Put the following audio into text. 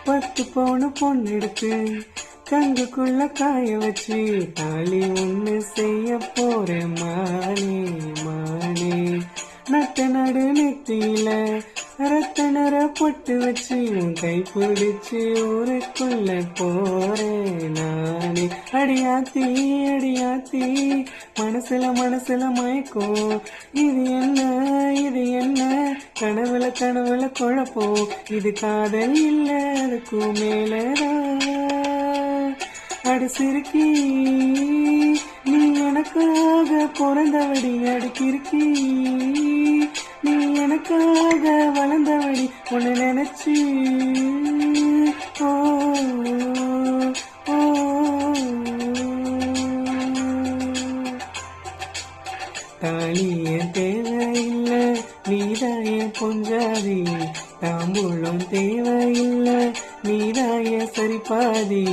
10 பவுன் பொண்ணு எடுத்து கங்குக்குள்ள காய வச்சு தாலி ஒண்ணு செய்ய போறேன் மானே மானே. நட்ட நடு நெத்தியில ரத்தனர பொட்டு வச்சு உன் கை பிடிச்சு ஊருக்குள்ள போறேன் நானே. அடியாத்தி அடியாத்தி மனசுல மயக்கும். இது என்ன கனவுல குழப்பம். இது காதல் இல்ல அதுக்கும் மேலதான். அடி சிறுக்கி நீ எனக்காக பிறந்தவடி. அடி கிறுக்கி நீ எனக்காக வளர்ந்தவடி. உன்னை நினைச்சு ஓ ஓ. தாலிய தேவையில்லை நீதாய பொஞ்சாதி. தாம்பூலம் தேவையில்லை நீதாய சரிபாதி.